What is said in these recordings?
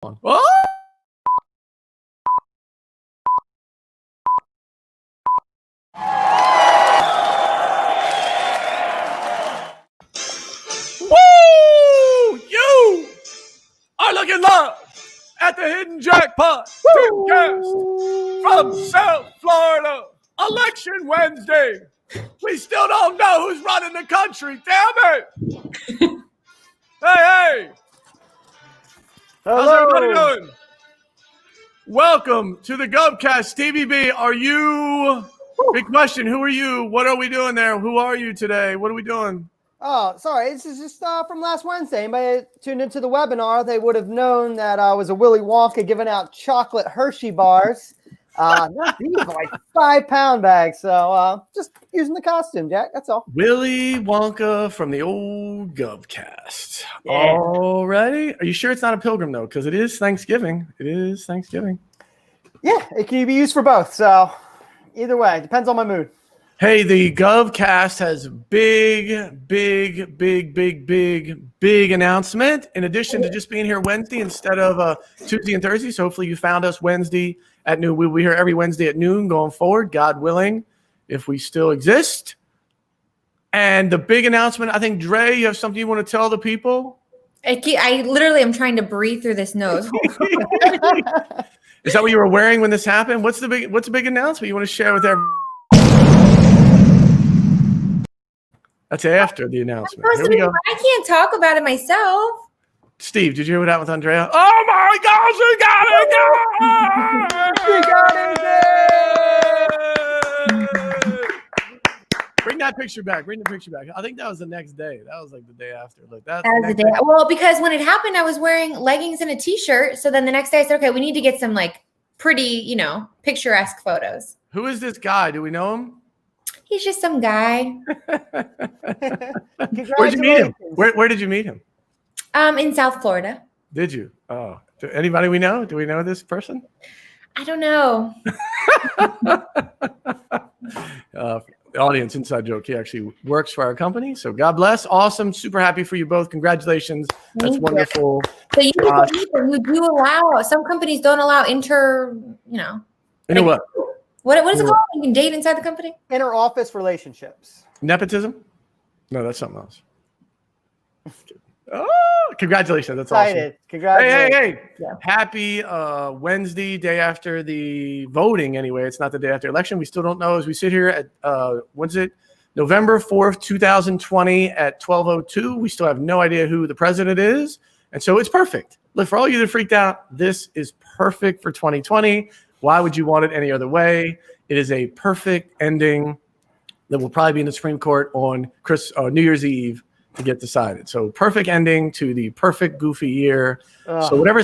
Oh! Woo! You are looking live at the Hidden Jackpot Timcast from South Florida. Election Wednesday. We still don't know who's running the country. Damn it! Hey! Hello. How's everybody doing? Welcome to the GovCast. TVB, are you? Big question. Who are you? What are we doing there? Who are you today? What are we doing? Oh, sorry. This is just from last Wednesday. Anybody tuned into the webinar, they would have known that I was a Willy Wonka giving out chocolate Hershey bars. These are like 5-pound bags. So just using the costume, Jack. That's all. Willy Wonka from the old GovCast. Yeah. All righty. Are you sure it's not a pilgrim, though? Because it is Thanksgiving. It is Thanksgiving. Yeah, it can be used for both. So either way, depends on my mood. Hey, the GovCast has big announcement. In addition to just being here Wednesday instead of Tuesday and Thursday. So hopefully you found us Wednesday at noon. We'll be here every Wednesday at noon going forward, God willing, if we still exist. And the big announcement, I think, Dre, you have something you want to tell the people? I literally am trying to breathe through this nose. Is that what you were wearing when this happened? What's the big announcement you want to share with everyone? That's after the announcement. Here we go. I can't talk about it myself. Steve, did you hear what happened with Andrea? Oh my gosh, we got it! Bring that picture back. Bring the picture back. I think that was the next day. That was like the day after. Like that was the day. Well, because when it happened, I was wearing leggings and a t-shirt. So then the next day I said, okay, we need to get some like pretty, picturesque photos. Who is this guy? Do we know him? He's just some guy. Where'd you meet him? Where did you meet him? In South Florida. Did you? Oh, anybody we know? Do we know this person? I don't know. The audience, inside joke. He actually works for our company. So God bless. Awesome. Super happy for you both. Congratulations. That's wonderful. So you do allow, some companies don't allow You know what? What is it called? You can date inside the company? Inter-office relationships. Nepotism? No, that's something else. Oh, congratulations. That's Excited. awesome. Congratulations. Hey. Yeah. Happy Wednesday, day after the voting anyway. It's not the day after election. We still don't know as we sit here at, November 4th, 2020 at 12:02. We still have no idea who the president is. And so it's perfect. Look, for all you that freaked out, this is perfect for 2020. Why would you want it any other way? It is a perfect ending that will probably be in the Supreme Court on New Year's Eve to get decided. So perfect ending to the perfect goofy year. So whatever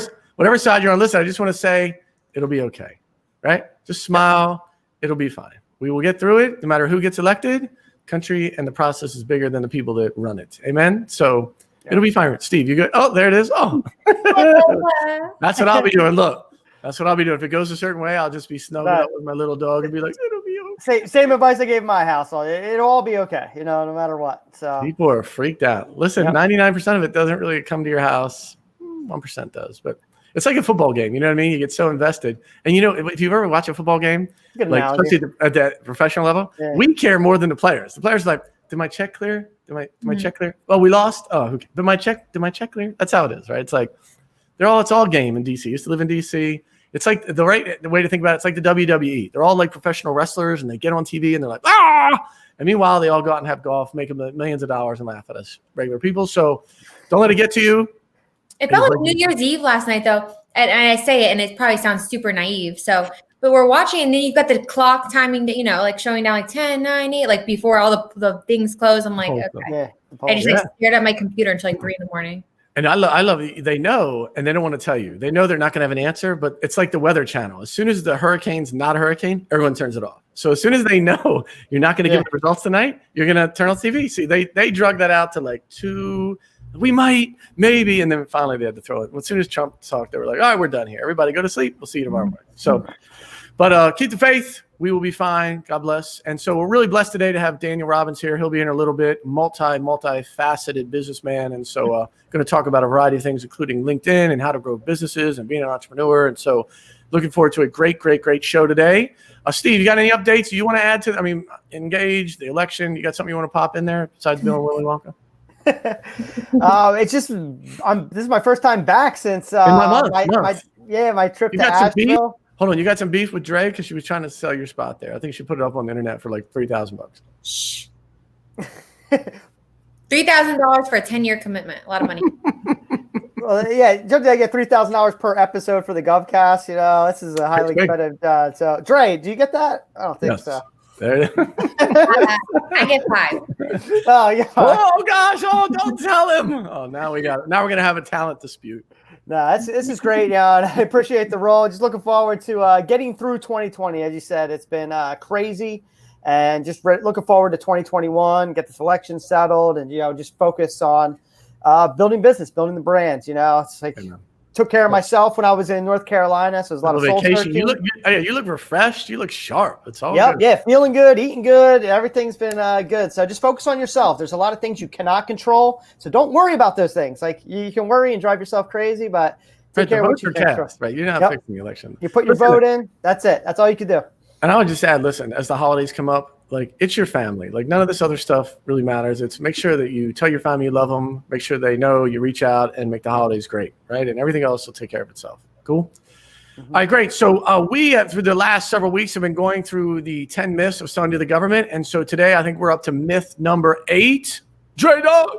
side you're on, listen, I just want to say it'll be okay, right? Just smile. It'll be fine. We will get through it no matter who gets elected. Country and the process is bigger than the people that run it. Amen? So it'll be fine. Steve, you good? Oh, there it is. Oh, that's what I'll be doing. Look. That's what I'll be doing. If it goes a certain way, I'll just be snuggled up with my little dog and be like, it'll be okay. Same advice I gave my house. It'll all be okay, no matter what. So people are freaked out. Listen, 99% of it doesn't really come to your house. 1% does, but it's like a football game. You know what I mean? You get so invested. And if you've ever watched a football game, like especially at that professional level, we care more than the players. The players are like, did my check clear? Did my check clear? Oh, we lost. Oh, okay. Did my check clear? That's how it is, right? It's like it's all game in DC. I used to live in DC. It's like the way to think about it. It's like the WWE. They're all like professional wrestlers, and they get on TV, and they're like, ah! And meanwhile, they all go out and have golf, make them millions of dollars, and laugh at us regular people. So don't let it get to you. It felt like New Year's Eve last night, though. And I say it, and it probably sounds super naive. But we're watching, and then you've got the clock timing, like showing down like 10, 9, 8, like before all the things close. I'm like, okay. I just stared at my computer until like 3 a.m. And I love it. They know, and they don't want to tell you. They know they're not going to have an answer, but it's like the Weather Channel. As soon as the hurricane's not a hurricane, everyone turns it off. So as soon as they know you're not going to give the results tonight, you're going to turn on TV. See, they drug that out to like 2. We might, maybe, and then finally they had to throw it. As soon as Trump talked, they were like, all right, we're done here. Everybody go to sleep. We'll see you tomorrow morning. So, but keep the faith. We will be fine. God bless. And so we're really blessed today to have Daniel Robbins here. He'll be in a little bit, multifaceted businessman. And so going to talk about a variety of things, including LinkedIn and how to grow businesses and being an entrepreneur. And so looking forward to a great show today. Steve, you got any updates you want to add to, Engage, the election? You got something you want to pop in there besides Bill and Willy Wonka? It's just, this is my first time back since my trip to Asheville. Hold on, you got some beef with Dre because she was trying to sell your spot there. I think she put it up on the internet for like $3,000. Shh. $3,000 for a 10-year commitment. A lot of money. Well, yeah, don't I get $3,000 per episode for the GovCast? You know, this is a highly competitive. So, Dre, do you get that? I don't think so. There it is. I get 5. Oh yeah. Oh gosh! Oh, don't tell him. Oh, now we're gonna have a talent dispute. No, this is great, yeah. And I appreciate the role. Just looking forward to getting through 2020. As you said, it's been crazy, and just looking forward to 2021. Get this election settled, and just focus on building business, building the brands. It's like took care of myself when I was in North Carolina, so it was a lot of soul searching. You look refreshed. You look sharp. It's all good. Yeah, feeling good, eating good. Everything's been good. So just focus on yourself. There's a lot of things you cannot control, so don't worry about those things. Like you can worry and drive yourself crazy, but take care of what you can control. Right, you're not fixing the election. You put your vote in. That's it. That's all you can do. And I would just add, listen, as the holidays come up, like it's your family. Like none of this other stuff really matters. It's make sure that you tell your family you love them, make sure they know you reach out and make the holidays great, right? And everything else will take care of itself. Cool? All right, great. So we, through the last several weeks, have been going through the 10 myths of selling to the government. And so today I think we're up to myth number 8. Dre-Dog!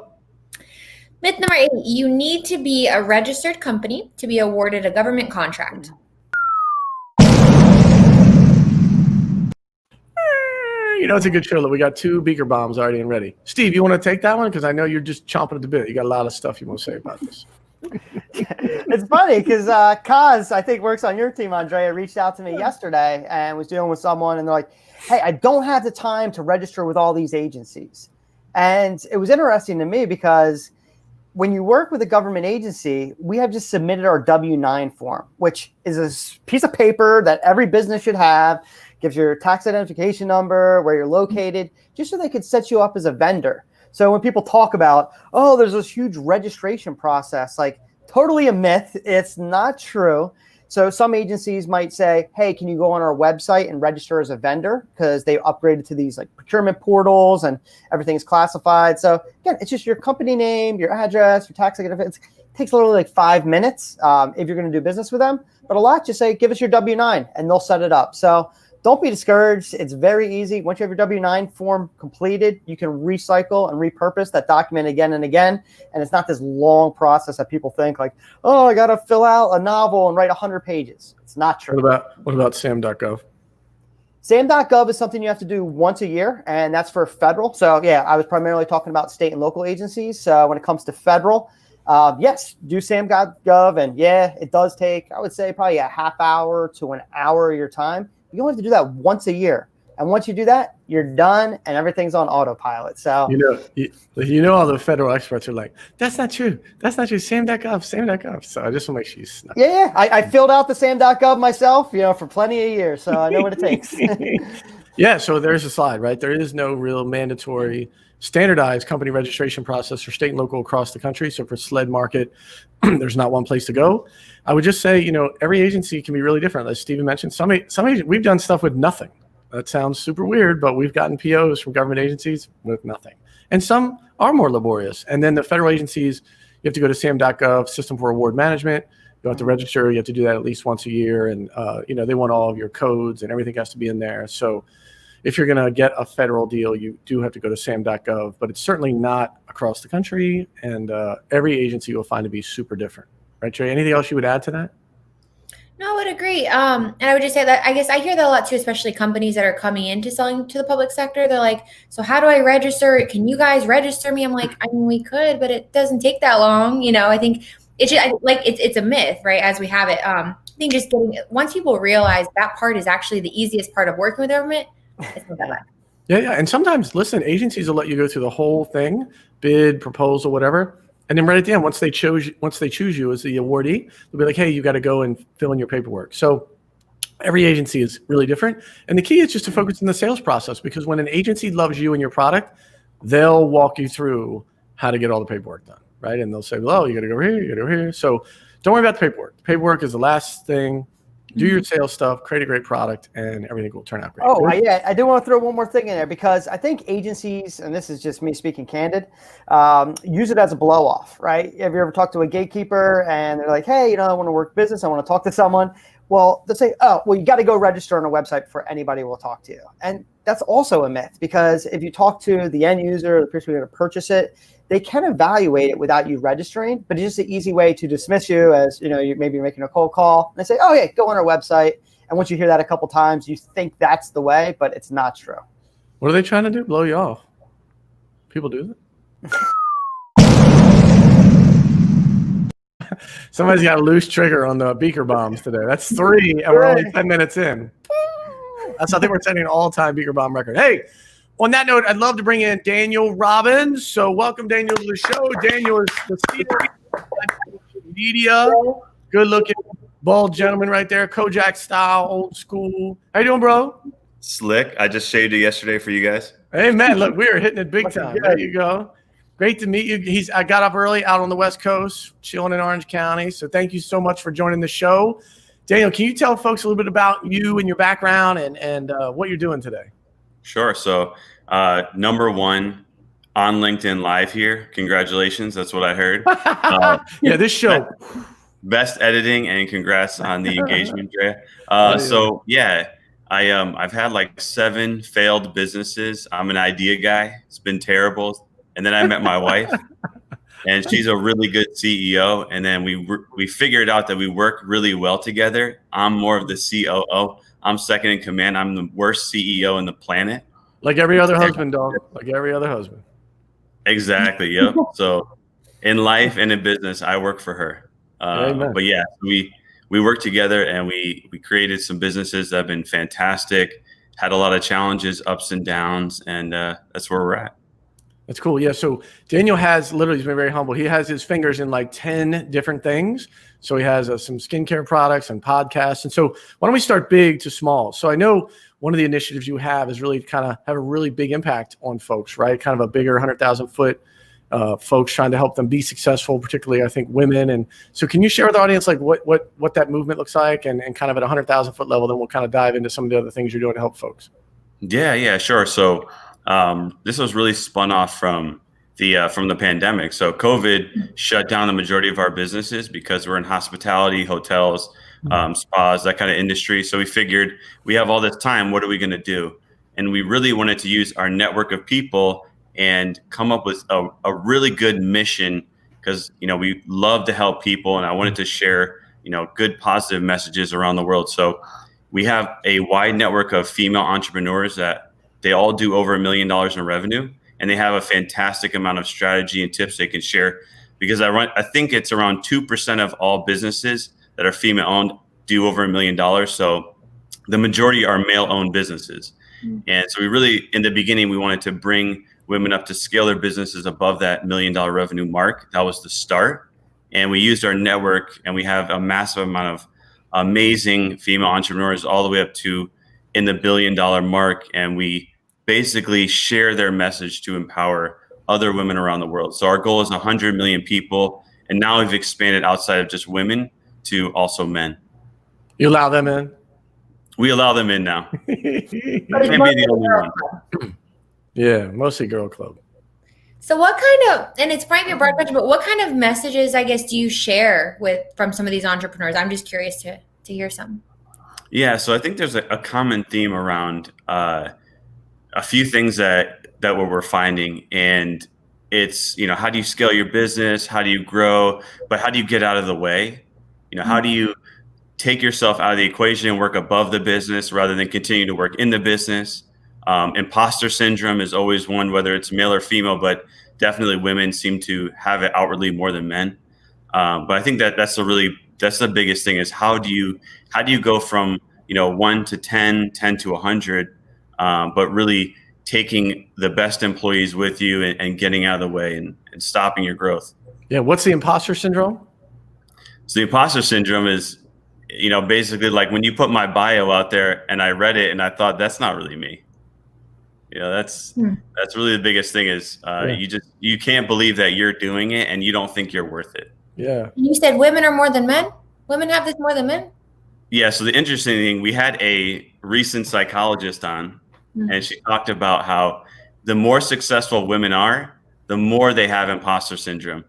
Myth number 8, you need to be a registered company to be awarded a government contract. It's a good show. We got 2 beaker bombs already and ready. Steve, you want to take that one? Because I know you're just chomping at the bit. You got a lot of stuff you want to say about this. It's funny because Kaz, I think, works on your team, Andrea, reached out to me yesterday and was dealing with someone. And they're like, hey, I don't have the time to register with all these agencies. And it was interesting to me because when you work with a government agency, we have just submitted our W-9 form, which is a piece of paper that every business should have. Gives your tax identification number, where you're located, just so they could set you up as a vendor. So when people talk about, oh, there's this huge registration process, like totally a myth. It's not true. So some agencies might say, hey, can you go on our website and register as a vendor? Because they upgraded to these like procurement portals and everything's classified. So again, it's just your company name, your address, your tax identification. It takes literally like 5 minutes if you're going to do business with them. But a lot just say, give us your W-9 and they'll set it up. So don't be discouraged. It's very easy. Once you have your W-9 form completed, you can recycle and repurpose that document again and again. And it's not this long process that people think like, oh, I got to fill out a novel and write 100 pages. It's not true. What about SAM.gov? SAM.gov is something you have to do once a year, and that's for federal. So, yeah, I was primarily talking about state and local agencies. So when it comes to federal, yes, do SAM.gov. And, yeah, it does take, I would say, probably a half hour to an hour of your time. You only have to do that once a year. And once you do that, you're done and everything's on autopilot. So all the federal experts are like, that's not true. That's not true. SAM.gov. So I just want to make sure you snuck. Yeah. I filled out the SAM.gov myself, for plenty of years. So I know what it takes. Yeah. So there's a slide, right? There is no real mandatory standardized company registration process for state and local across the country. So for SLED market, there's not one place to go. I would just say, every agency can be really different. As Steven mentioned, some we've done stuff with nothing. That sounds super weird, but we've gotten POs from government agencies with nothing. And some are more laborious. And then the federal agencies, you have to go to SAM.gov, System for Award Management. You have to register. You have to do that at least once a year. And, they want all of your codes and everything has to be in there. So if you're going to get a federal deal, you do have to go to SAM.gov, but it's certainly not across the country. And every agency you'll find to be super different. Right, Trey? Anything else you would add to that? No, I would agree. And I would just say that I guess I hear that a lot too, especially companies that are coming into selling to the public sector. They're like, so how do I register? Can you guys register me? I'm like, we could, but it doesn't take that long. I think it's just it's a myth, right? As we have it. I think just once people realize that part is actually the easiest part of working with government, it's not that bad. Yeah. And sometimes, listen, agencies will let you go through the whole thing, bid, proposal, whatever. And then right at the end, once they choose you as the awardee, they'll be like, hey, you got to go and fill in your paperwork. So Every agency is really different. And the key is just to focus on the sales process, because when an agency loves you and your product, they'll walk you through how to get all the paperwork done, right? And they'll say, well, you got to go over here, you got to go over here. So don't worry about the paperwork. The paperwork is the last thing. Do your sales stuff, create a great product, and everything will turn out great. Oh, I do want to throw one more thing in there, because I think agencies, and this is just me speaking candid, use it as a blow off, right? Have you ever talked to a gatekeeper and they're like, hey, I want to work business, I want to talk to someone. Well, they'll say, oh, well, you got to go register on a website before anybody will talk to you. And that's also a myth, because if you talk to the end user, the person who's going to purchase it, they can evaluate it without you registering, but it's just an easy way to dismiss you as, you maybe making a cold call. And they say, oh, yeah, go on our website. And once you hear that a couple times, you think that's the way, but it's not true. What are they trying to do? Blow you off? People do that? Somebody's got a loose trigger on the beaker bombs today. That's 3, and we're only 10 minutes in. I think we're setting an all-time beaker bomb record. Hey, on that note, I'd love to bring in Daniel Robbins. So welcome, Daniel, to the show. Daniel is the CEO of media. Good-looking, bald gentleman right there, Kojak style, old school. How you doing, bro? Slick. I just shaved it yesterday for you guys. Hey, man, look, we are hitting it big time. There you go. Great to meet you. I got up early out on the West Coast, chilling in Orange County. So thank you so much for joining the show. Daniel, can you tell folks a little bit about you and your background and what you're doing today? Sure. So number 1 on LinkedIn Live here. Congratulations. That's what I heard. Yeah, this show. Best editing, and congrats on the engagement, Drea. So yeah, I've had like 7 failed businesses. I'm an idea guy. It's been terrible. And then I met my wife, and she's a really good CEO. And then we figured out that we work really well together. I'm more of the COO. I'm second in command. I'm the worst CEO in the planet. Like every other husband, dog. Like every other husband. Exactly. Yep. So in life and in business, I work for her. But yeah, we work together, and we created some businesses that have been fantastic. Had a lot of challenges, ups and downs, and that's where we're at. That's cool. Yeah. So Daniel has literally, he's been very humble. He has his fingers in like 10 different things. So he has some skincare products and podcasts. And so why don't we start big to small? So I know one of the initiatives you have is really kind of have a really big impact on folks, right? Kind of a bigger 100,000 foot folks, trying to help them be successful, particularly I think women. And so can you share with the audience like what that movement looks like and kind of at 100,000 foot level, then we'll kind of dive into some of the other things you're doing to help folks. Yeah, sure. So this was really spun off from the pandemic. So COVID shut down the majority of our businesses because we're in hospitality, hotels, spas, that kind of industry. So we figured we have all this time. What are we going to do? And we really wanted to use our network of people and come up with a really good mission, because we love to help people, and I wanted to share good positive messages around the world. So we have a wide network of female entrepreneurs that they all do over $1 million in revenue, and they have a fantastic amount of strategy and tips they can share, because I think it's around 2% of all businesses that are female owned do over $1 million. So the majority are male owned businesses. And so we really, in the beginning, we wanted to bring women up to scale their businesses above that $1 million revenue mark. That was the start. And we used our network, and we have a massive amount of amazing female entrepreneurs all the way up to in the $1 billion mark. And we basically share their message to empower other women around the world. So our goal is 100 million people. And now we've expanded outside of just women to also men. You allow them in? We allow them in now. Can't be the only one. Yeah, mostly girl club. So what kind of, and it's probably a broad question, but what kind of messages, I guess, do you share from some of these entrepreneurs? I'm just curious to hear some. Yeah, so I think there's a common theme around a few things that we're finding, and it's, how do you scale your business? How do you grow? But how do you get out of the way? How do you take yourself out of the equation and work above the business rather than continue to work in the business? Imposter syndrome is always one, whether it's male or female, but definitely women seem to have it outwardly more than men. But I think that's the biggest thing is how do you go from 1 to 10 to 100, but really taking the best employees with you and getting out of the way and stopping your growth. Yeah, what's the imposter syndrome? So the imposter syndrome is basically like when you put my bio out there and I read it and I thought that's not really me. That's really the biggest thing is you can't believe that you're doing it and you don't think you're worth it. Yeah. You said women are more than men? Women have this more than men? Yeah. So the interesting thing, we had a recent psychologist on, and she talked about how the more successful women are, the more they have imposter syndrome.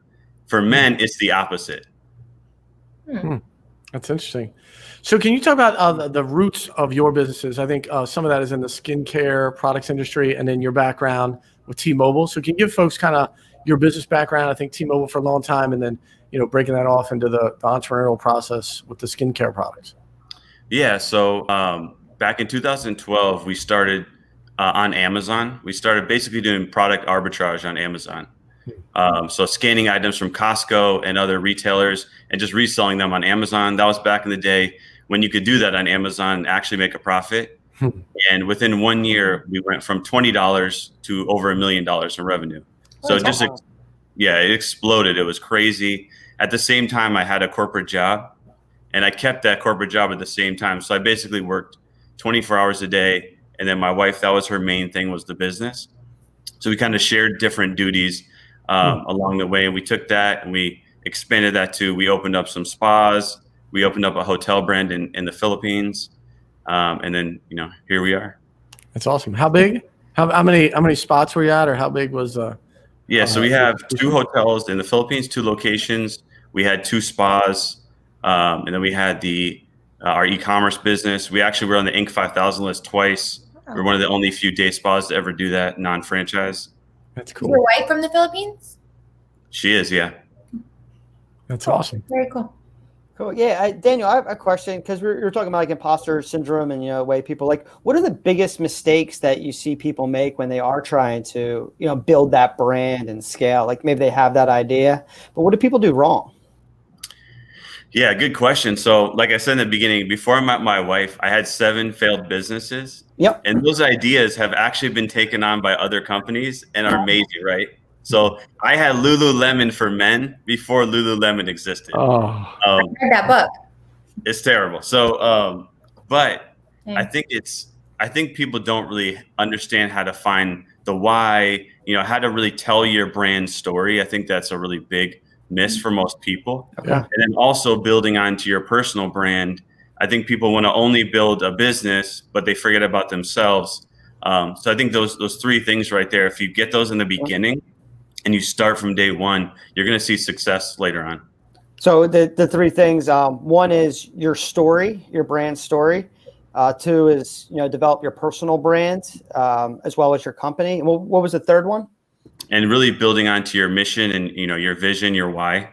For men, it's the opposite. That's interesting. So can you talk about the roots of your businesses? I think some of that is in the skincare products industry and then your background with T-Mobile. So can you give folks kind of your business background? I think T-Mobile for a long time, and then, breaking that off into the entrepreneurial process with the skincare products. Yeah. So back in 2012, we started on Amazon. We started basically doing product arbitrage on Amazon. So scanning items from Costco and other retailers and just reselling them on Amazon. That was back in the day when you could do that on Amazon and actually make a profit. And within 1 year, we went from $20 to over $1 million in revenue. So it exploded. It was crazy. At the same time, I had a corporate job, and I kept that corporate job at the same time. So I basically worked 24 hours a day. And then my wife, that was her main thing, was the business. So we kind of shared different duties along the way. And we took that and we expanded that to, we opened up some spas. We opened up a hotel brand in the Philippines. And then, here we are. That's awesome. How big? How many spots were you at, or how big was so we have 2 hotels in the Philippines, 2 locations. We had 2 spas. And then we had our e-commerce business. We actually were on the Inc. 5000 list twice. We're one of the only few day spas to ever do that, non-franchise. That's cool. Is your wife from the Philippines? She is, yeah. That's awesome. Very cool. Cool. Yeah, Daniel, I have a question, because we're talking about like imposter syndrome and way people what are the biggest mistakes that you see people make when they are trying to build that brand and scale? Like maybe they have that idea, but what do people do wrong? Yeah, good question. So like I said in the beginning, before I met my wife, I had 7 failed businesses. Yep. And those ideas have actually been taken on by other companies and are amazing, right? So I had Lululemon for men before Lululemon existed. I read that book. It's terrible. So, but I think people don't really understand how to find the why, how to really tell your brand story. I think that's a really big miss for most people. Yeah. And then also building onto your personal brand. I think people want to only build a business, but they forget about themselves. So I think those 3 things right there, if you get those in the beginning and you start from day one, you're going to see success later on. So the 3 things, 1 is your story, your brand story. 2 is, develop your personal brand, as well as your company. What was the 3rd one? And really building onto your mission and, your vision, your why.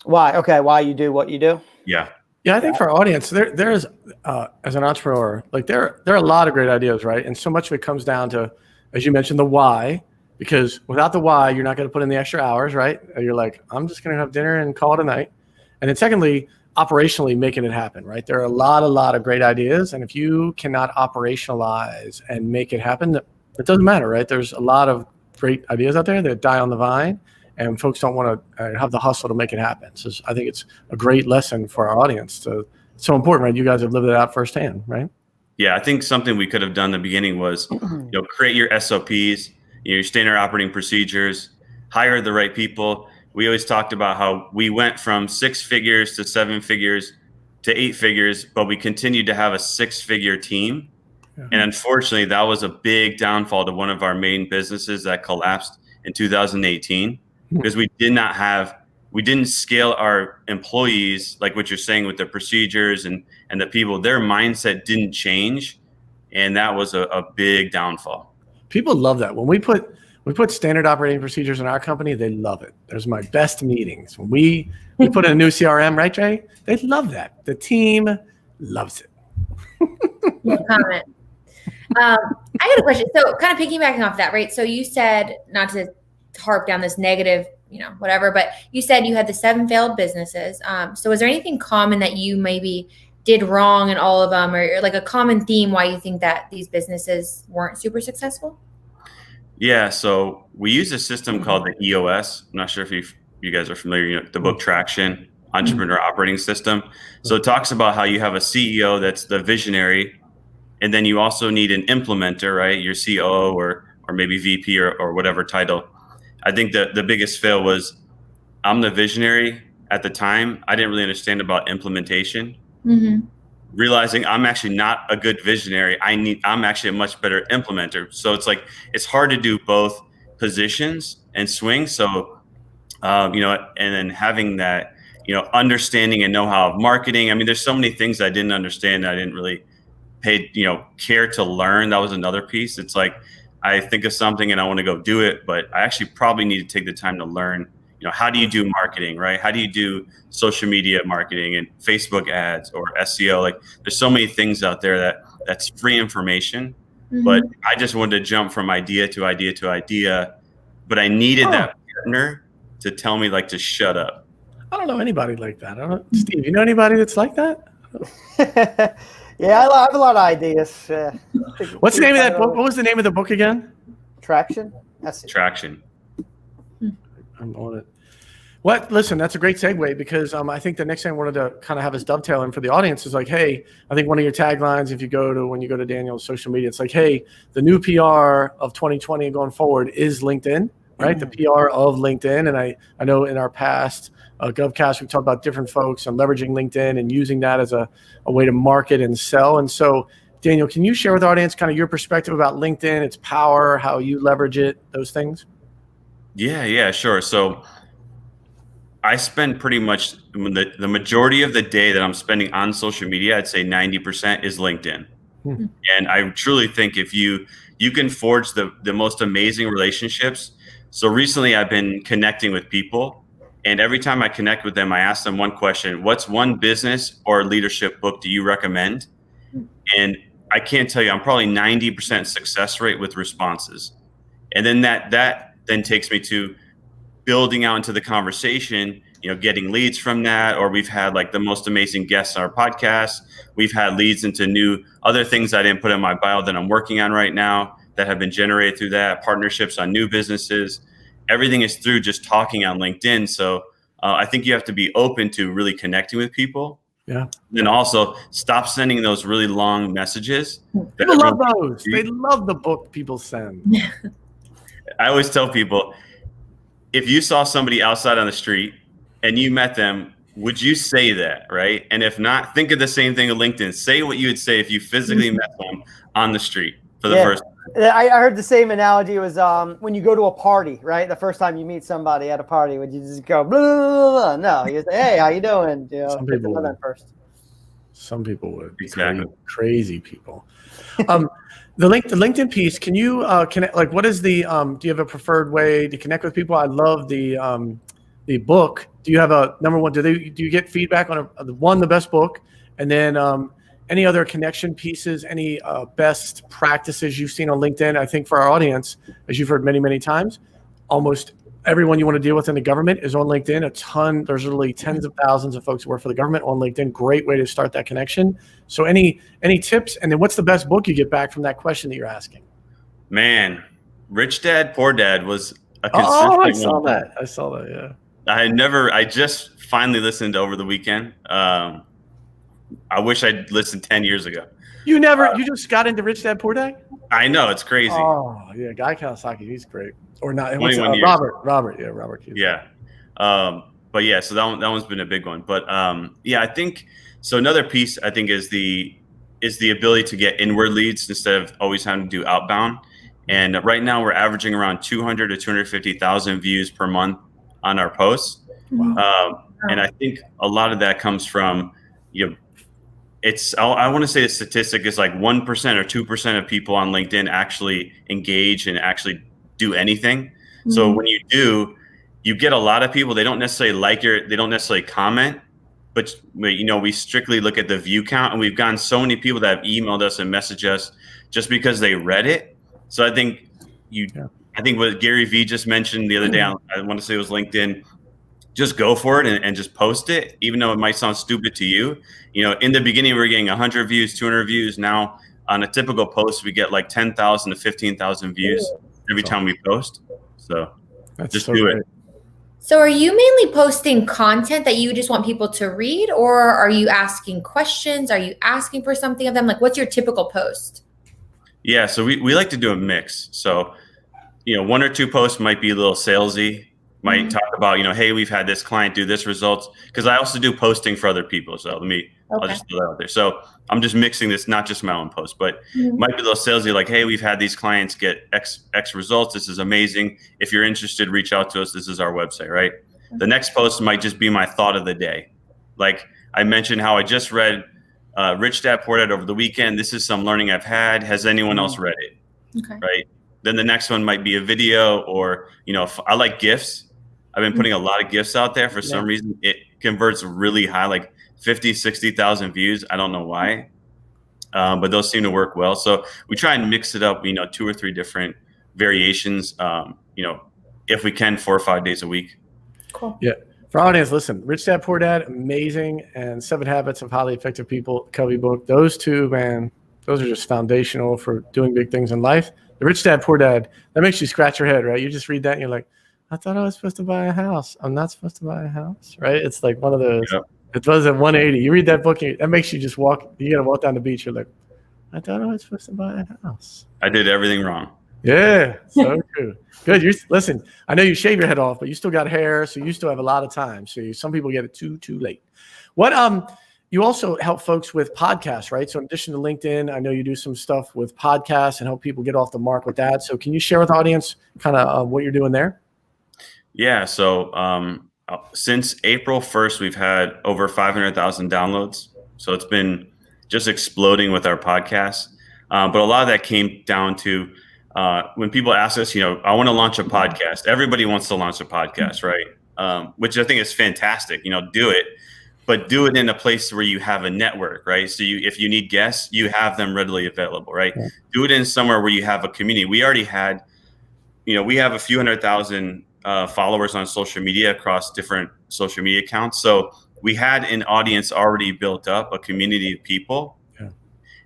Why? Okay. Why you do what you do? Yeah. Yeah, I think for our audience, there's as an entrepreneur, like there are a lot of great ideas, right? And so much of it comes down to, as you mentioned, the why. Because without the why, you're not going to put in the extra hours, right? You're like, I'm just going to have dinner and call it a night. And then secondly, operationally making it happen, right? There are a lot of great ideas. And if you cannot operationalize and make it happen, it doesn't matter, right? There's a lot of great ideas out there that die on the vine, and folks don't want to have the hustle to make it happen. So I think it's a great lesson for our audience. It's so important, right? You guys have lived it out firsthand, right? Yeah, I think something we could have done in the beginning was, create your SOPs, your standard operating procedures, hire the right people. We always talked about how we went from 6 figures to 7 figures to 8 figures, but we continued to have a 6-figure team. Yeah. And unfortunately, that was a big downfall to one of our main businesses that collapsed in 2018 because we didn't scale our employees, like what you're saying with the procedures and the people. Their mindset didn't change, and that was a big downfall. People love that. When we put standard operating procedures in our company, they love it. There's my best meetings. When we put in a new CRM, right, Jay? They love that. The team loves it. No comment. I got a question. So kind of piggybacking off that, right? So you said, not to harp down this negative, whatever, but you said you had the 7 failed businesses. So is there anything common that you maybe did wrong in all of them, or like a common theme why you think that these businesses weren't super successful? Yeah. So we use a system called the EOS. I'm not sure if you guys are familiar, the book Traction. Entrepreneur Operating System. So it talks about how you have a CEO that's the visionary, and then you also need an implementer, right? Your COO or maybe VP or whatever title. I think the biggest fail was I'm the visionary at the time. I didn't really understand about implementation. Realizing I'm actually not a good visionary. I'm actually a much better implementer. So it's like, it's hard to do both positions and swing. So, and then having that, understanding and know-how of marketing. I mean, there's so many things I didn't understand. I didn't really care to learn. That was another piece. It's like, I think of something and I want to go do it, but I actually probably need to take the time to learn, how do you do marketing, right? How do you do social media marketing and Facebook ads or SEO? Like, there's so many things out there that's free information, but I just wanted to jump from idea to idea to idea, but I needed that partner to tell me to shut up. I don't know anybody like that. I don't, Steve, you know anybody that's like that? Yeah, I have a lot of ideas. What's the name of that book? What was the name of the book again? Traction. That's it. Traction. I'm on it. Listen, that's a great segue because I think the next thing I wanted to kind of have us dovetail in for the audience is hey, I think one of your taglines, when you go to Daniel's social media, it's hey, the new PR of 2020 going forward is LinkedIn, right? The PR of LinkedIn. And I know in our past GovCast, we've talked about different folks and leveraging LinkedIn and using that as a way to market and sell. And so, Daniel, can you share with the audience kind of your perspective about LinkedIn, its power, how you leverage it, those things? Yeah, sure. So I spend pretty much the majority of the day that I'm spending on social media, I'd say 90% is LinkedIn. And I truly think if you can forge the most amazing relationships. So recently I've been connecting with people, and every time I connect with them, I ask them one question: what's one business or leadership book do you recommend? And I can't tell you, I'm probably 90% success rate with responses. And then that then takes me to building out into the conversation, getting leads from that, or we've had the most amazing guests on our podcast. We've had leads into new other things I didn't put in my bio that I'm working on right now that have been generated through that, partnerships on new businesses. Everything is through just talking on LinkedIn. So I think you have to be open to really connecting with people. Yeah. And also stop sending those really long messages. People love those. They love the book people send. I always tell people, if you saw somebody outside on the street and you met them, would you say that, right? And if not, think of the same thing with LinkedIn. Say what you would say if you physically met them on the street for the first time. I heard the same analogy was when you go to a party, right? The first time you meet somebody at a party, would you just go, blah, blah, blah? No, you say, hey, how you doing? Some people would. First. Some people would. Exactly. Crazy people. The LinkedIn piece, can you connect? What is the? Do you have a preferred way to connect with people? I love the book. Do you have a number one? Do you get feedback on the best book, and then any other connection pieces? Any best practices you've seen on LinkedIn? I think for our audience, as you've heard many times, almost everyone you want to deal with in the government is on LinkedIn. There's literally tens of thousands of folks who work for the government on LinkedIn. Great way to start that connection. So any tips? And then what's the best book you get back from that question that you're asking? Man, Rich Dad, Poor Dad was a consistent I saw that. Yeah. I just finally listened over the weekend. I wish I'd listened 10 years ago. You just got into Rich Dad, Poor Dad? I know, it's crazy. Oh, yeah. Guy Kawasaki, he's great. Or not. 21 years. Robert. Yeah. But yeah, so that one's been a big one. But I think, so another piece I think is the ability to get inward leads instead of always having to do outbound. And right now we're averaging around 200 to 250,000 views per month on our posts. Wow. And I think a lot of that comes from, I want to say the statistic is 1% or 2% of people on LinkedIn actually engage and actually do anything. Mm-hmm. So when you do, you get a lot of people. They don't necessarily they don't necessarily comment, but we strictly look at the view count, and we've gotten so many people that have emailed us and messaged us just because they read it. So I think I think what Gary Vee just mentioned the other day, I want to say it was LinkedIn, just go for it and just post it, even though it might sound stupid to you. In the beginning, we were getting 100 views, 200 views. Now on a typical post, we get 10,000 to 15,000 views every time we post. So that's just so do great. it. So are you mainly posting content that you just want people to read, or are you asking questions? Are you asking for something of them? Like, what's your typical post? Yeah, so we like to do a mix. So, one or two posts might be a little salesy, might talk about, hey, we've had this client do this results. Because I also do posting for other people. So I'll just throw that out there. So I'm just mixing this, not just my own post, but might be a little salesy, like, hey, we've had these clients get X results. This is amazing. If you're interested, reach out to us. This is our website, right? The next post might just be my thought of the day. Like I mentioned how I just read Rich Dad Poor Dad over the weekend. This is some learning I've had. Has anyone else read it? Okay. Right. Then the next one might be a video, or, if I like GIFs. I've been putting a lot of GIFs out there. For some reason, it converts really high, like 50, 60,000 views. I don't know why, but those seem to work well. So we try and mix it up, 2 or 3 different variations, if we can, 4 or 5 days a week. Cool. Yeah. For our audience, listen, Rich Dad Poor Dad, amazing, and 7 Habits of Highly Effective People, Covey book. Those two, man, those are just foundational for doing big things in life. The Rich Dad Poor Dad, that makes you scratch your head, right? You just read that and you're like, I thought I was supposed to buy a house. I'm not supposed to buy a house, right? It's like one of those. Yep. It was at 180. You read that book, that makes you just walk. You got to walk down the beach. You're like, I thought I was supposed to buy a house. I did everything wrong. Yeah, so true. Good. Listen, I know you shave your head off, but you still got hair, so you still have a lot of time. So some people get it too late. What you also help folks with podcasts, right? So in addition to LinkedIn, I know you do some stuff with podcasts and help people get off the mark with that. So can you share with the audience kind of what you're doing there? Yeah. So since April 1st, we've had over 500,000 downloads. So it's been just exploding with our podcast. But a lot of that came down to when people ask us, I want to launch a podcast. Everybody wants to launch a podcast, right? Which I think is fantastic. Do it, but do it in a place where you have a network, right? So if you need guests, you have them readily available, right? Yeah. Do it in somewhere where you have a community. We already had, we have a few 100,000 followers on social media across different social media accounts. So we had an audience already built up, a community of people. Yeah.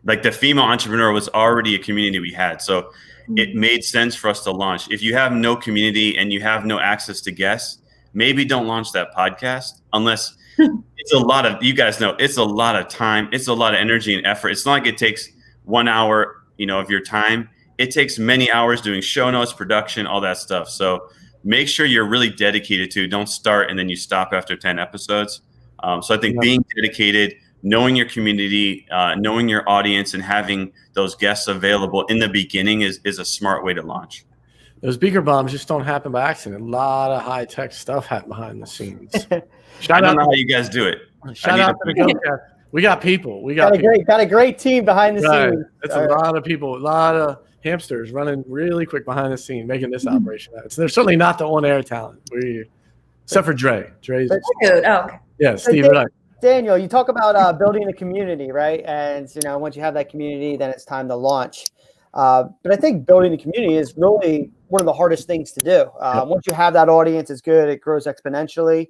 Like the female entrepreneur was already a community we had. So it made sense for us to launch. If you have no community and you have no access to guests, maybe don't launch that podcast unless it's a lot of, you guys know, it's a lot of time. It's a lot of energy and effort. It's not like it takes 1 hour, of your time. It takes many hours doing show notes, production, all that stuff. So make sure you're really dedicated to, don't start and then you stop after 10 episodes. So I think being dedicated, knowing your community, knowing your audience, and having those guests available in the beginning is a smart way to launch. Those beaker bombs just don't happen by accident. A lot of high tech stuff happen behind the scenes. I don't know how you guys do it. Shout out to the GovCast. We got people. We got a great team behind the scenes. It's a lot of people, a lot of hamsters running really quick behind the scene, making this operation happen. So they're certainly not the on-air talent. Except for Dre. Dre's. Okay. Yeah, Steve. Right. Daniel, you talk about building a community, right? And once you have that community, then it's time to launch. But I think building a community is really one of the hardest things to do. Once you have that audience, it's good. It grows exponentially.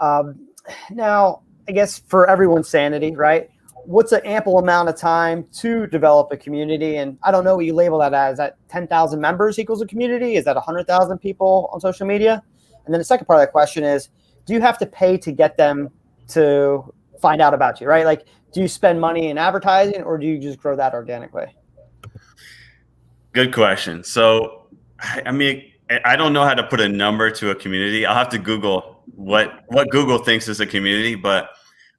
Now, I guess for everyone's sanity, right? What's an ample amount of time to develop a community? And I don't know what you label that as. Is that 10,000 members equals a community? Is that 100,000 people on social media? And then the second part of that question is, do you have to pay to get them to find out about you, right? Like, do you spend money in advertising, or do you just grow that organically? Good question. So, I mean, I don't know how to put a number to a community. I'll have to Google what Google thinks is a community. But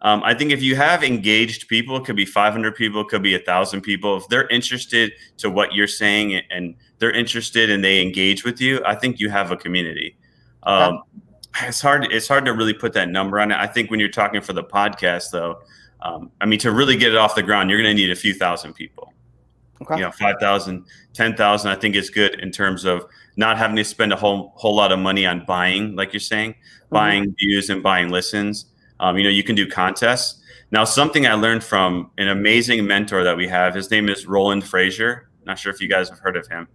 I think if you have engaged people, it could be 500 people, it could be 1,000 people. If they're interested to what you're saying and they're interested and they engage with you, I think you have a community. It's hard to really put that number on it. I think when you're talking for the podcast, though, to really get it off the ground, you're going to need a few thousand people. Okay. 5,000, 10,000, I think is good in terms of not having to spend a whole lot of money on buying, like you're saying, buying views and buying listens. You can do contests. Now, something I learned from an amazing mentor that we have, his name is Roland Frazier. Not sure if you guys have heard of him,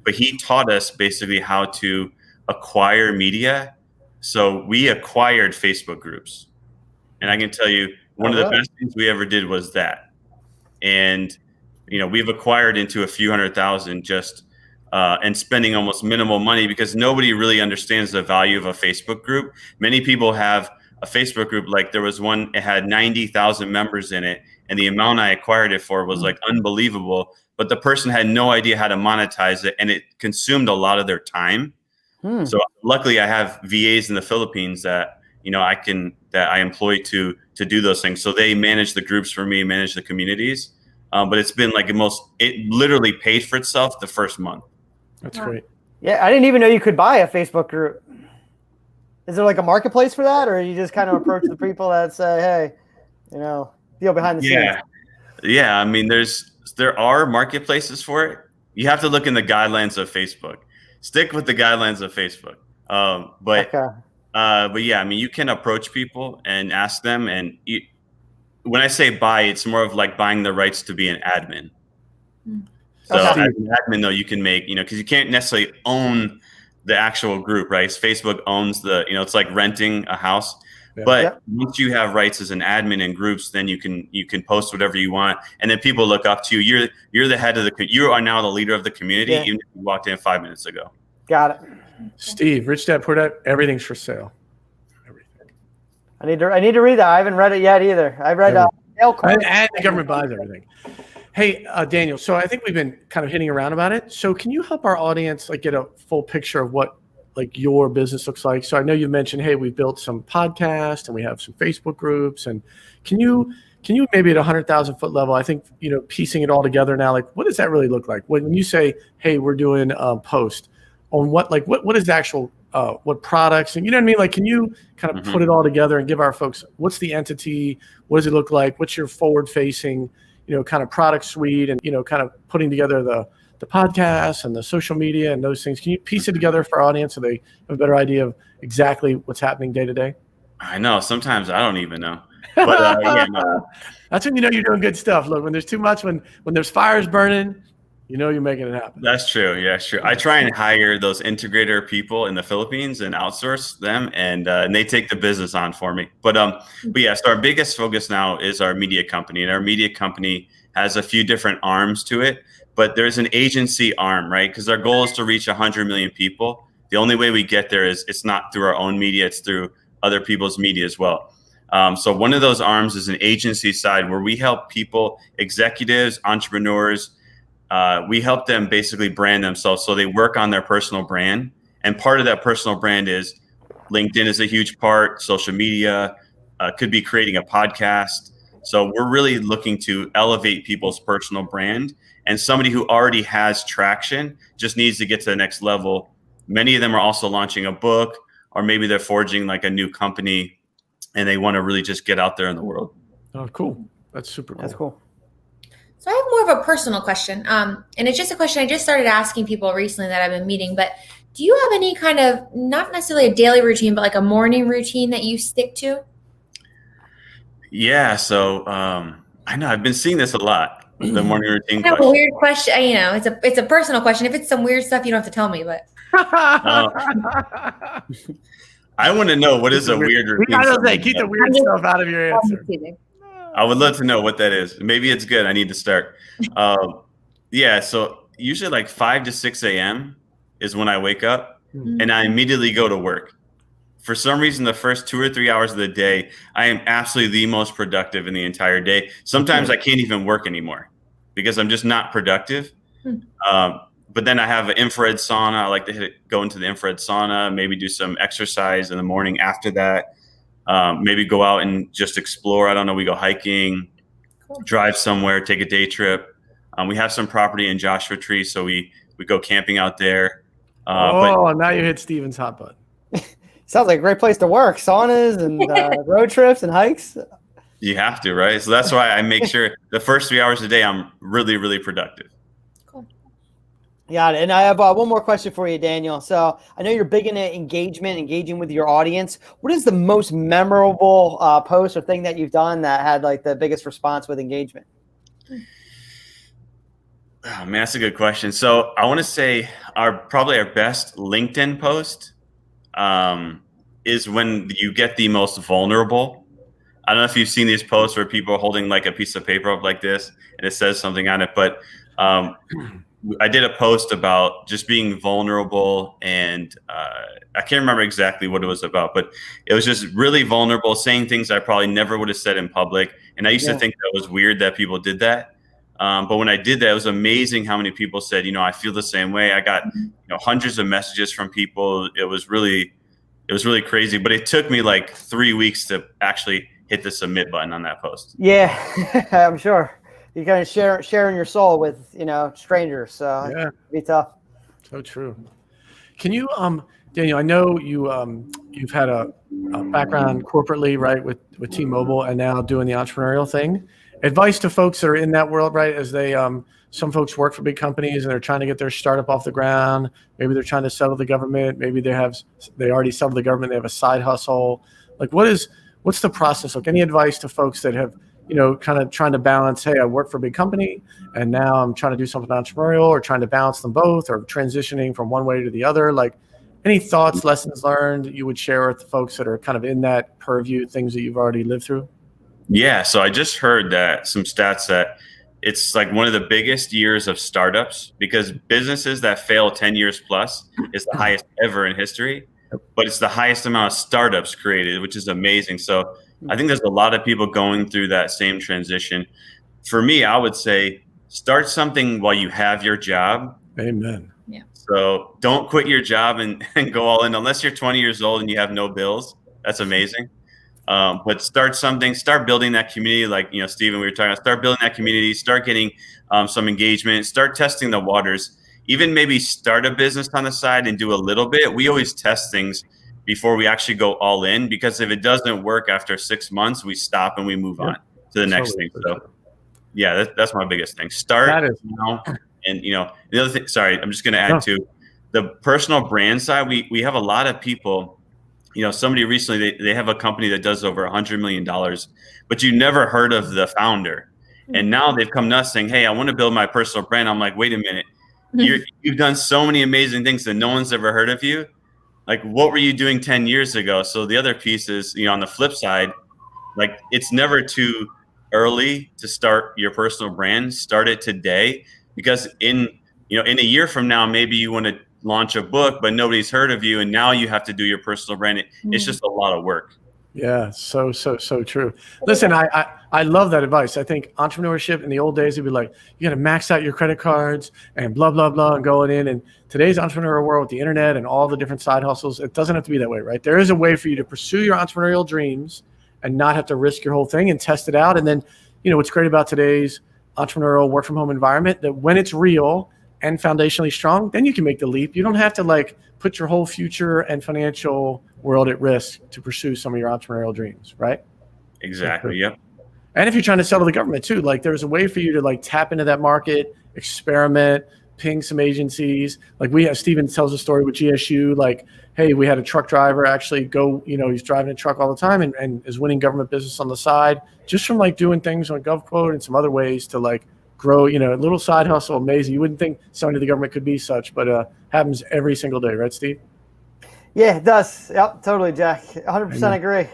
but he taught us basically how to acquire media. So we acquired Facebook groups. And I can tell you, one of the best things we ever did was that. And we've acquired into a few 100,000 just and spending almost minimal money because nobody really understands the value of a Facebook group. Many people have a Facebook group, like there was one, it had 90,000 members in it, and the amount I acquired it for was like unbelievable, but the person had no idea how to monetize it, and it consumed a lot of their time. So luckily I have VAs in the Philippines that, you know, that I employ to do those things. So they manage the groups for me, manage the communities. But it's been like it literally paid for itself the first month. That's great. Yeah, I didn't even know you could buy a Facebook group. Is there like a marketplace for that, or you just kind of approach the people that say, "Hey, you know, deal behind the scenes"? Yeah. I mean, there are marketplaces for it. You have to look in the guidelines of Facebook. Stick with the guidelines of Facebook. But yeah, I mean, you can approach people and ask them. And when I say buy, it's more of like buying the rights to be an admin. So as an admin, though, you can make, you know, because you can't necessarily own the actual group, right? Facebook owns it's like renting a house. But once you have rights as an admin in groups, then you can post whatever you want, and then people look up to you. You're the head of you are now the leader of the community, even if you walked in 5 minutes ago. Got it. Steve, Rich Dad Poor Dad, everything's for sale. Everything. I need to read that. I haven't read it yet either. I read and the government buys everything. Hey, Daniel. So I think we've been kind of hitting around about it. So can you help our audience like get a full picture of what like your business looks like? So I know you mentioned, hey, we built some podcasts and we have some Facebook groups. And can you maybe at 100,000 foot level, I think, you know, piecing it all together now, like what does that really look like? When you say, hey, we're doing a post on what is the actual, what products, and you know what I mean? Like, can you kind of put it all together and give our folks, what's the entity? What does it look like? What's your forward facing, you know, kind of product suite, and, you know, kind of putting together the podcasts and the social media and those things. Can you piece it together for our audience so they have a better idea of exactly what's happening day to day? I know. Sometimes I don't even know. But that's when you know you're doing good stuff. Look, when there's too much, when there's fires burning, you know you're making it happen. That's true. Yeah, sure. I try and hire those integrator people in the Philippines and outsource them, and they take the business on for me. But yeah, so our biggest focus now is our media company, and our media company has a few different arms to it. But there's an agency arm, right? Because our goal is to reach 100 million people. The only way we get there is it's not through our own media, it's through other people's media as well. So one of those arms is an agency side where we help people, executives, entrepreneurs, we help them basically brand themselves. So they work on their personal brand. And part of that personal brand is LinkedIn is a huge part, social media, could be creating a podcast. So we're really looking to elevate people's personal brand. And somebody who already has traction just needs to get to the next level. Many of them are also launching a book, or maybe they're forging like a new company and they want to really just get out there in the world. Oh, cool. That's super cool. That's cool. So I have more of a personal question. And it's just a question I just started asking people recently that I've been meeting. But do you have any kind of, not necessarily a daily routine, but like a morning routine that you stick to? Yeah. So I know I've been seeing this a lot. The morning routine question. A weird question. You know, it's a personal question. If it's some weird stuff, you don't have to tell me. But I want to know what is a weird routine. Keep the weird stuff out of your answer. I would love to know what that is. Maybe it's good. I need to start. Yeah. So usually like 5 to 6 a.m. is when I wake up, and I immediately go to work. For some reason, the first 2 or 3 hours of the day, I am absolutely the most productive in the entire day. Sometimes I can't even work anymore because I'm just not productive. But then I have an infrared sauna. I like to go into the infrared sauna, maybe do some exercise in the morning after that. Maybe go out and just explore. I don't know. We go hiking, drive somewhere, take a day trip. We have some property in Joshua Tree, so we go camping out there. Now you hit Steven's hot button. Sounds like a great place to work. Saunas and road trips and hikes. You have to, right? So that's why I make sure the first 3 hours a day, I'm really, really productive. Cool. Got it. And I have one more question for you, Daniel. So I know you're big into engaging with your audience. What is the most memorable post or thing that you've done that had like the biggest response with engagement? Oh, man, that's a good question. So I want to say probably our best LinkedIn post is when you get the most vulnerable. I don't know if you've seen these posts where people are holding like a piece of paper up like this and it says something on it, but I did a post about just being vulnerable, and I can't remember exactly what it was about, but it was just really vulnerable, saying things I probably never would have said in public. And I used to think that was weird that people did that. But when I did that, it was amazing how many people said, I feel the same way. I got hundreds of messages from people. It was really crazy. But it took me like 3 weeks to actually hit the submit button on that post. Yeah, I'm sure. You kind of sharing your soul with strangers, so it'd be tough. So true. Can you, Daniel? I know you've had a background corporately, right, with T-Mobile, and now doing the entrepreneurial thing. Advice to folks that are in that world, right? As they, some folks work for big companies and they're trying to get their startup off the ground. Maybe they're trying to settle the government. Maybe they already settled the government. They have a side hustle. Like, what's the process? Like, any advice to folks that have, kind of trying to balance, hey, I work for a big company and now I'm trying to do something entrepreneurial, or trying to balance them both, or transitioning from one way to the other. Like, any thoughts, lessons learned you would share with the folks that are kind of in that purview, things that you've already lived through? Yeah. So I just heard that some stats that it's like one of the biggest years of startups, because businesses that fail 10 years plus is the highest ever in history, but it's the highest amount of startups created, which is amazing. So I think there's a lot of people going through that same transition. For me, I would say start something while you have your job. Amen. Yeah. So don't quit your job and go all in, unless you're 20 years old and you have no bills. That's amazing. But start something, start building that community. Like, Stephen, we were talking about, start building that community, start getting some engagement, start testing the waters, even maybe start a business on the side and do a little bit. We always test things before we actually go all in, because if it doesn't work after 6 months, we stop and we move on to the next thing. So yeah, that's my biggest thing. Start now. And the other thing, sorry, I'm just going to add to the personal brand side. We have a lot of people, somebody recently, they have a company that does over $100 million, but you never heard of the founder. And now they've come to us saying, hey, I want to build my personal brand. I'm like, wait a minute, you've done so many amazing things that no one's ever heard of you. Like, what were you doing 10 years ago? So the other piece is, on the flip side, like, it's never too early to start your personal brand. Start it today, because in a year from now, maybe you want to launch a book, but nobody's heard of you, and now you have to do your personal brand. It's just a lot of work. Yeah, so true. Listen, I love that advice. I think entrepreneurship in the old days, it'd be like, you got to max out your credit cards and blah, blah, blah, and going in. And today's entrepreneurial world with the internet and all the different side hustles, it doesn't have to be that way, right? There is a way for you to pursue your entrepreneurial dreams and not have to risk your whole thing and test it out. And then, what's great about today's entrepreneurial work from home environment, that when it's real and foundationally strong, then you can make the leap. You don't have to put your whole future and financial world at risk to pursue some of your entrepreneurial dreams, right? Exactly. Yep. And if you're trying to settle the government too, there's a way for you to tap into that market, experiment, ping some agencies. Stephen tells a story with GSU, hey, we had a truck driver actually go, he's driving a truck all the time and is winning government business on the side, just from doing things on GovQuote and some other ways to grow, a little side hustle. Amazing. You wouldn't think somebody in the government could be such, but happens every single day, right, Steve? Yeah, it does. Yep, totally, Jack. 100% agree.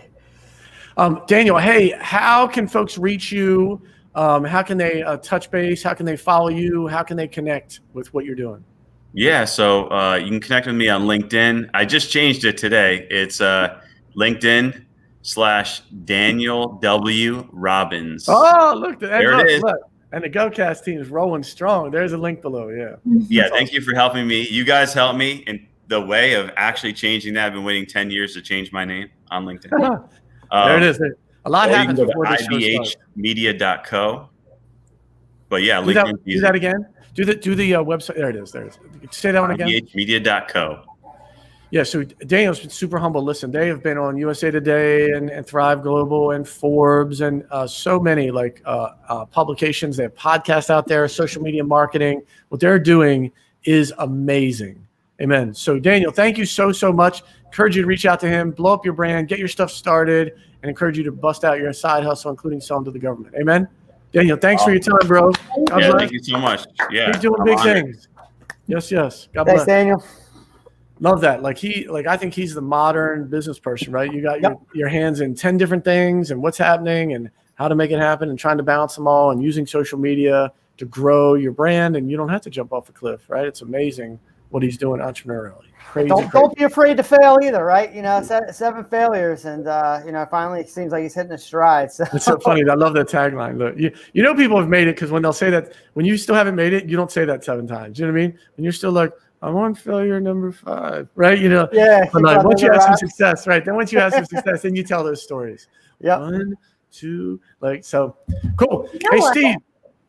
Daniel, hey, how can folks reach you? How can they touch base? How can they follow you? How can they connect with what you're doing? Yeah, so you can connect with me on LinkedIn. I just changed it today. It's LinkedIn/Daniel W. Robbins. Oh, look, there it is. Look. And the GovCast team is rolling strong. There's a link below. Yeah. Yeah. Thank you for helping me. You guys helped me in the way of actually changing that. I've been waiting 10 years to change my name on LinkedIn. There it is. A lot happens before this show starts. ibhmedia.co. But yeah, do that again. Do the website. There it is. Say that one again. ibhmedia.co. Yeah, so Daniel's been super humble. Listen, they have been on USA Today and Thrive Global and Forbes and so many publications. They have podcasts out there, social media marketing. What they're doing is amazing. Amen. So Daniel, thank you so much. Encourage you to reach out to him, blow up your brand, get your stuff started, and encourage you to bust out your side hustle, including selling to the government. Amen. Daniel, thanks for your time, bro. Thank you so much. Yeah, he's doing big things. Yes. God bless. Thanks, Daniel. Love that. I think he's the modern business person, right? You got your hands in 10 different things and what's happening and how to make it happen and trying to balance them all and using social media to grow your brand, and you don't have to jump off a cliff, right? It's amazing what he's doing entrepreneurially. Crazy, don't be afraid to fail either, right? You know, 7 failures, and you know, finally it seems like he's hitting a stride. So. It's so funny. I love that tagline. Look, you know, people have made it because when they'll say that, when you still haven't made it, you don't say that 7 times. You know what I mean? And you're still like, I'm on failure number 5, right? You know, yeah. But like, once you have some success, right? Then once you have some success, then you tell those stories. Yeah. 1, 2, like, so cool. You know Hey, what? Steve.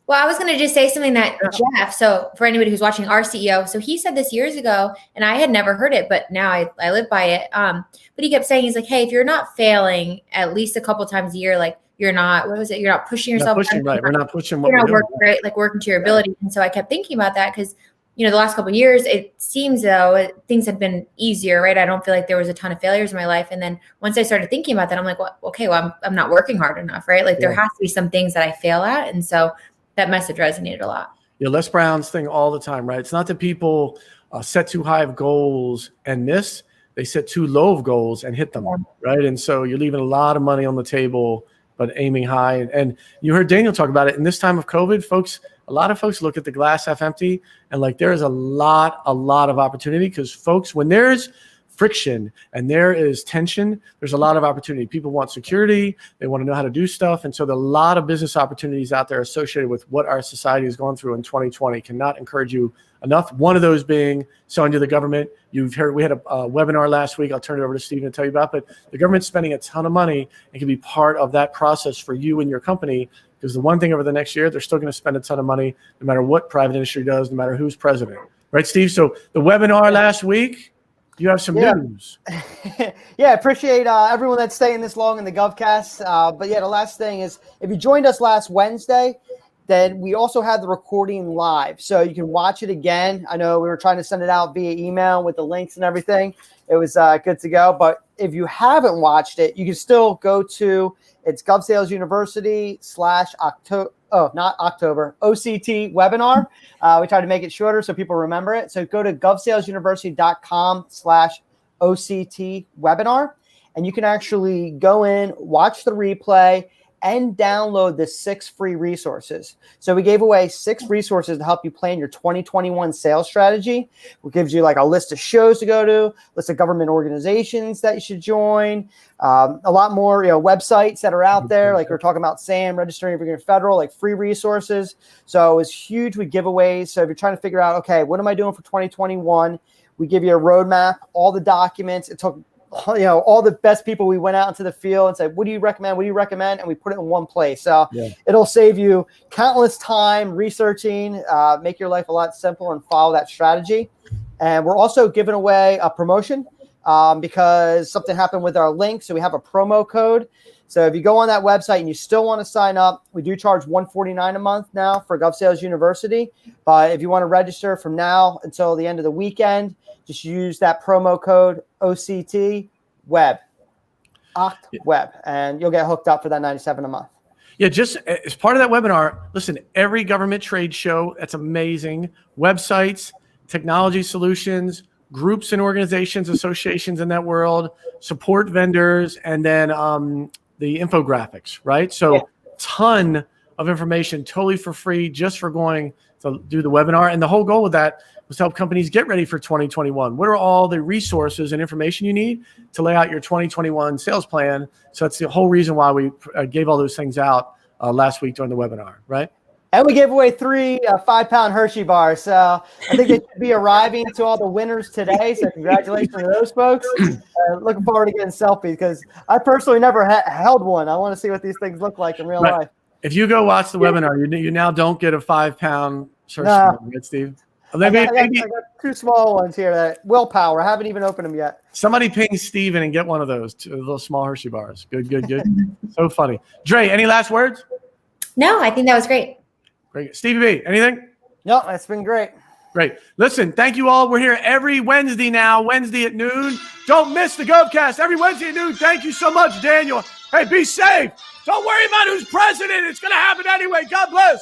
Well, I was going to just say something that Jeff, so for anybody who's watching, our CEO, so he said this years ago, and I had never heard it, but now I live by it. But he kept saying, he's like, hey, if you're not failing at least a couple times a year, like you're not, what was it? You're not pushing yourself. Right. We're not pushing what you're we're not working, right? Like working to your ability. And so I kept thinking about that because, you know, the last couple of years, it seems though things have been easier, right? I don't feel like there was a ton of failures in my life. And then once I started thinking about that, I'm like, well, okay, well, I'm not working hard enough, right? Like there has to be some things that I fail at. And so that message resonated a lot. Yeah, Les Brown's thing all the time, right? It's not that people set too high of goals and miss. They set too low of goals and hit them, right? And so you're leaving a lot of money on the table, but aiming high. And you heard Daniel talk about it. In this time of COVID, folks, a lot of folks look at the glass half empty, and like there is a lot of opportunity because folks, when there's friction and there is tension, there's a lot of opportunity. People want security. They want to know how to do stuff. And so there are a lot of business opportunities out there associated with what our society has gone through in 2020. Cannot encourage you enough. One of those being selling to the government. You've heard, we had a webinar last week. I'll turn it over to Stephen to tell you about, but the government's spending a ton of money and can be part of that process for you and your company. Because the one thing over the next year, they're still going to spend a ton of money, no matter what private industry does, no matter who's president. Right, Steve? So the webinar last week, you have some news. Yeah, appreciate everyone that's staying this long in the GovCast. But yeah, the last thing is, if you joined us last Wednesday, then we also had the recording live. So you can watch it again. I know we were trying to send it out via email with the links and everything. It was good to go. But if you haven't watched it, you can still go to, it's GovSales University OCT webinar. We try to make it shorter so people remember it. So go to govsalesuniversity.com/OCT webinar, and you can actually go in, watch the replay, and download the 6 free resources. So we gave away 6 resources to help you plan your 2021 sales strategy. It gives you like a list of shows to go to, list of government organizations that you should join, a lot more websites that are out there. Like we're talking about SAM, registering for your federal, like free resources. So it was huge with giveaways. So if you're trying to figure out, okay, what am I doing for 2021? We give you a roadmap, all the documents. It took all the best people. We went out into the field and said, what do you recommend? What do you recommend? And we put it in one place. So it'll save you countless time researching, make your life a lot simpler and follow that strategy. And we're also giving away a promotion because something happened with our link. So we have a promo code. So if you go on that website and you still want to sign up, we do charge $149 a month now for GovSales University. But if you want to register from now until the end of the weekend, just use that promo code OCT Web, and you'll get hooked up for that $97 a month. Yeah, just as part of that webinar, listen, every government trade show, that's amazing. Websites, technology solutions, groups and organizations, associations in that world, support vendors, and then the infographics, right? So ton of information totally for free just for going to do the webinar. And the whole goal with that was to help companies get ready for 2021. What are all the resources and information you need to lay out your 2021 sales plan? So that's the whole reason why we gave all those things out last week during the webinar, right? And we gave away 3 5-pound Hershey bars. So I think they should be arriving to all the winners today. So congratulations to those folks. Looking forward to getting selfies because I personally never held one. I want to see what these things look like in real life. If you go watch the webinar, you now don't get a 5-pound Hershey bar, right, Steve? I got 2 small ones here that willpower. I haven't even opened them yet. Somebody ping Steven and get one of those, 2 little small Hershey bars. Good. So funny. Dre, any last words? No, I think that was great. Great. Stevie B, anything? No, that's been great. Great. Listen, thank you all. We're here every Wednesday now, Wednesday at noon. Don't miss the GovCast every Wednesday at noon. Thank you so much, Daniel. Hey, be safe. Don't worry about who's president. It's going to happen anyway. God bless.